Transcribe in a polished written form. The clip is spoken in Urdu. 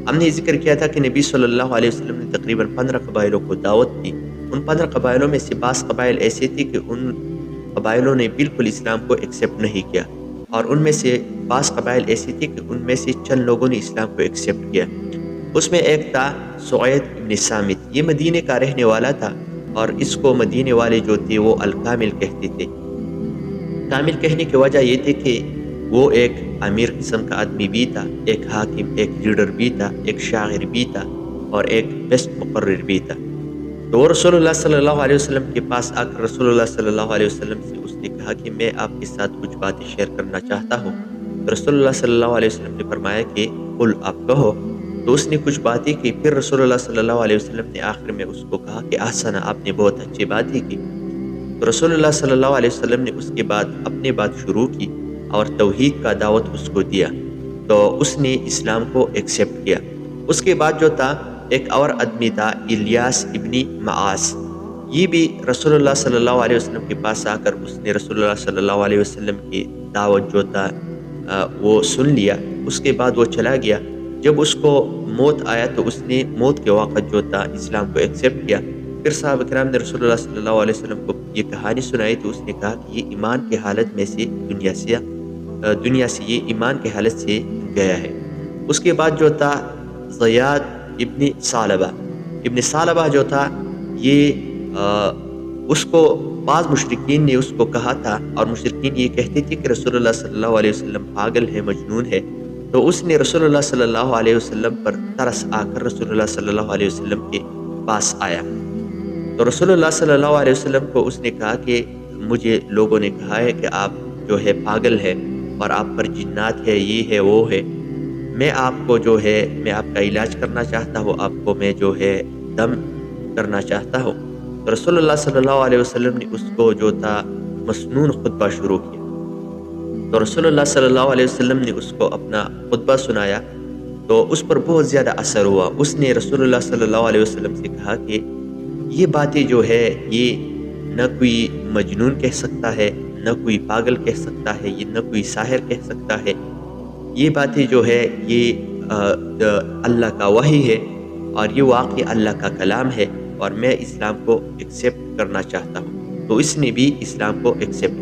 ہم نے ذکر کیا تھا کہ نبی صلی اللہ علیہ وسلم نے تقریباً 15 قبائلوں کو دعوت دی۔ ان 15 قبائلوں میں سے بعض قبائل ایسے تھے کہ ان قبائلوں نے بالکل اسلام کو ایکسیپٹ نہیں کیا، اور ان میں سے بعض قبائل ایسی تھے کہ ان میں سے چند لوگوں نے اسلام کو ایکسیپٹ کیا۔ اس میں ایک تھا سعید ابن سامت، یہ مدینے کا رہنے والا تھا، اور اس کو مدینے والے جو تھے وہ الکامل کہتے تھے۔ کامل کہنے کی وجہ یہ تھی کہ وہ ایک امیر قسم کا آدمی بھی تھا، ایک حاکم، ایک لیڈر بھی تھا، ایک شاعر بھی تھا، اور ایک بیسٹ مقرر بھی تھا۔ تو وہ رسول اللہ صلی اللہ علیہ وسلم کے پاس آ کر رسول اللہ صلی اللہ علیہ وسلم سے اس نے کہا کہ میں آپ کے ساتھ کچھ باتیں شیئر کرنا چاہتا ہوں۔ تو رسول اللہ صلی اللہ علیہ وسلم نے فرمایا کہ قل، آپ کہو۔ تو اس نے کچھ باتیں کی، پھر رسول اللہ صلی اللہ علیہ وسلم نے آخر میں اس کو کہا کہ احسن، آپ نے بہت اچھی باتیں کی۔ تو رسول اللہ صلی اللہ علیہ وسلم نے اس کے بعد اپنی بات شروع کی اور توحید کا دعوت اس کو دیا، تو اس نے اسلام کو ایکسیپٹ کیا۔ اس کے بعد جو تھا ایک اور آدمی تھا، الیاس ابن معاذ، یہ بھی رسول اللہ صلی اللہ علیہ وسلم کے پاس آ کر اس نے رسول اللہ صلی اللہ علیہ وسلم کی دعوت جو تھا وہ سن لیا۔ اس کے بعد وہ چلا گیا۔ جب اس کو موت آیا تو اس نے موت کے وقت جو تھا اسلام کو ایکسیپٹ کیا۔ پھر صحابہ کرام نے رسول اللہ صلی اللہ علیہ وسلم کو یہ کہانی سنائی تو اس نے کہا کہ یہ ایمان کی حالت میں سے دنیا سے یہ ایمان کی حالت سے گیا ہے۔ اس کے بعد جو تھا زیاد ابن ثعلبہ جو تھا، یہ اس کو بعض مشرکین نے اس کو کہا تھا، اور مشرکین یہ کہتے تھے کہ رسول اللہ صلی اللہ علیہ وسلم پاگل ہے، مجنون ہے۔ تو اس نے رسول اللہ صلی اللہ علیہ وسلم پر ترس آ کر رسول اللہ صلی اللہ علیہ وسلم کے پاس آیا۔ تو رسول اللہ صلی اللہ علیہ وسلم کو اس نے کہا کہ مجھے لوگوں نے کہا ہے کہ آپ جو ہے پاگل ہے، اور آپ پر جنات ہے، یہ ہے وہ ہے، میں آپ کو جو ہے میں آپ کا علاج کرنا چاہتا ہوں، آپ کو میں جو ہے دم کرنا چاہتا ہوں۔ تو رسول اللہ صلی اللہ علیہ وسلم نے اس کو جو تھا مسنون خطبہ شروع کیا۔ تو رسول اللہ صلی اللہ علیہ وسلم نے اس کو اپنا خطبہ سنایا، تو اس پر بہت زیادہ اثر ہوا۔ اس نے رسول اللہ صلی اللہ علیہ وسلم سے کہا کہ یہ باتیں جو ہے یہ نہ کوئی مجنون کہہ سکتا ہے، نہ کوئی پاگل کہہ سکتا ہے، یہ نہ کوئی ساحر کہہ سکتا ہے، یہ باتیں جو ہے یہ اللہ کا وحی ہے، اور یہ واقعی اللہ کا کلام ہے، اور میں اسلام کو ایکسیپٹ کرنا چاہتا ہوں۔ تو اس نے بھی اسلام کو ایکسیپٹ